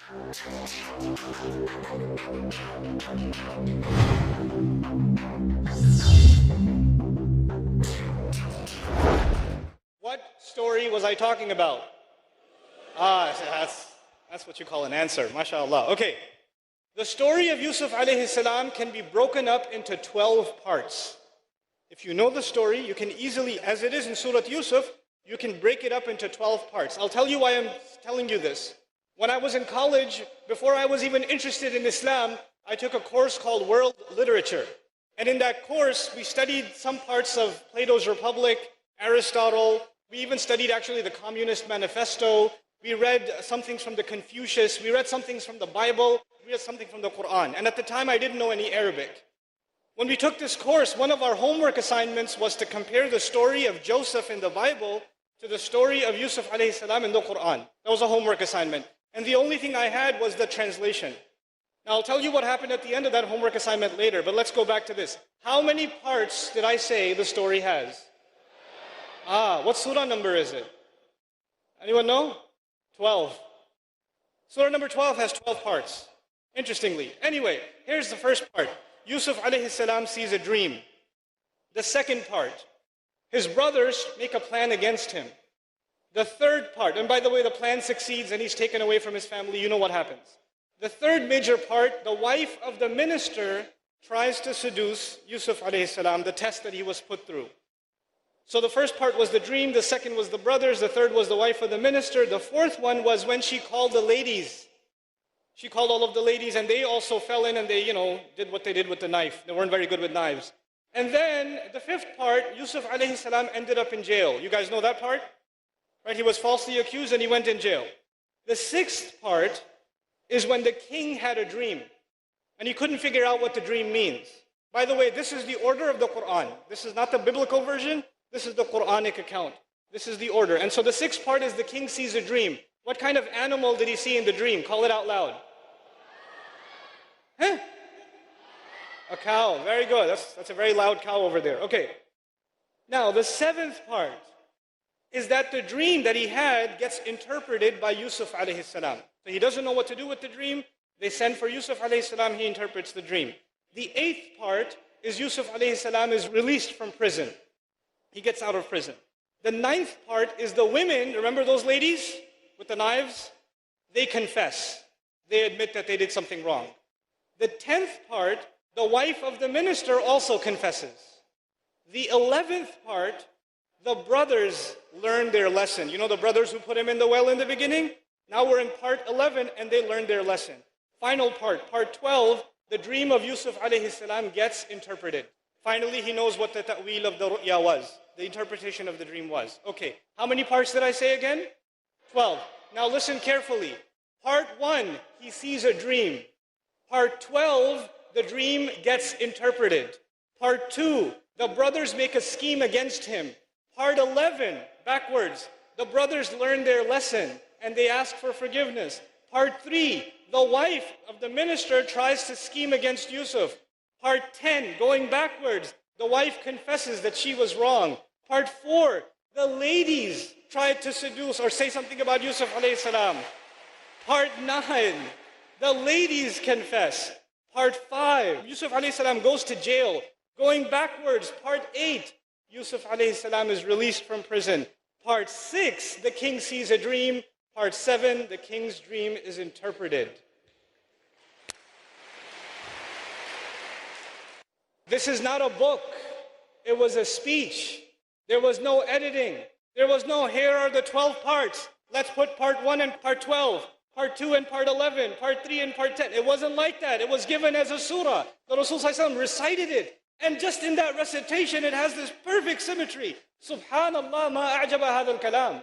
What story was I talking about? That's what you call an answer, mashallah. Okay, the story of Yusuf alayhi salam can be broken up into 12 parts. If you know the story, you can easily, as it is in Surah Yusuf, you can break it up into 12 parts. I'll tell you why I'm telling you this. When I was in college, before I was even interested in Islam, I took a course called World Literature. And in that course, we studied some parts of Plato's Republic, Aristotle. We even studied actually the Communist Manifesto. We read some things from the Confucius. We read some things from the Bible. We read something from the Quran. And at the time, I didn't know any Arabic. When we took this course, one of our homework assignments was to compare the story of Joseph in the Bible to the story of Yusuf alayhi salam in the Quran. That was a homework assignment. And the only thing I had was the translation. Now I'll tell you what happened at the end of that homework assignment later, but let's go back to this. How many parts did I say the story has? What surah number is it? Anyone know? 12. Surah number 12 has 12 parts, interestingly. Anyway, here's the first part. Yusuf alayhi salam sees a dream. The second part, his brothers make a plan against him. The third part, and by the way, the plan succeeds and he's taken away from his family, you know what happens. The third major part, the wife of the minister tries to seduce Yusuf alayhi salam, the test that he was put through. So the first part was the dream, the second was the brothers, the third was the wife of the minister, the fourth one was when she called the ladies. She called all of the ladies and they also fell in and they, did what they did with the knife. They weren't very good with knives. And then the fifth part, Yusuf alayhi salam ended up in jail. You guys know that part? Right? He was falsely accused and he went in jail. The sixth part is when the king had a dream and he couldn't figure out what the dream means. By the way, this is the order of the Quran. This is not the biblical version. This is the Quranic account. This is the order. And so the sixth part is the king sees a dream. What kind of animal did he see in the dream? Call it out loud. Huh? A cow. Very good. That's a very loud cow over there. Okay. Now, the seventh part is that the dream that he had gets interpreted by Yusuf alayhi salam. So he doesn't know what to do with the dream. They send for Yusuf alayhi salam. He interprets the dream. The eighth part is Yusuf alayhi salam is released from prison. He gets out of prison. The ninth part is the women, remember those ladies with the knives? They confess. They admit that they did something wrong. The 10th part, the wife of the minister also confesses. The 11th part, the brothers learn their lesson. You know the brothers who put him in the well in the beginning? Now we're in part 11 and they learned their lesson. Final part, part 12, the dream of Yusuf alayhi salam gets interpreted. Finally, he knows what the ta'wil of the ru'ya was, the interpretation of the dream was. Okay, how many parts did I say again? 12. Now listen carefully. Part 1, he sees a dream. Part 12, the dream gets interpreted. Part 2, the brothers make a scheme against him. Part 11, backwards, the brothers learn their lesson and they ask for forgiveness. Part 3, the wife of the minister tries to scheme against Yusuf. Part 10, going backwards, the wife confesses that she was wrong. Part 4, the ladies tried to seduce or say something about Yusuf alayhi salam. Part 9, the ladies confess. Part 5, Yusuf alayhi salam goes to jail. Going backwards, part 8, Yusuf alayhi salam is released from prison. Part 6, the king sees a dream. Part 7, the king's dream is interpreted. This is not a book. It was a speech. There was no editing. There was no, here are the 12 parts. Let's put part 1 and part 12, part 2 and part 11, part 3 and part 10. It wasn't like that. It was given as a surah. The Rasul ﷺ recited it. And just in that recitation, it has this perfect symmetry. Subhanallah ma a'jaba hadha al-kalam.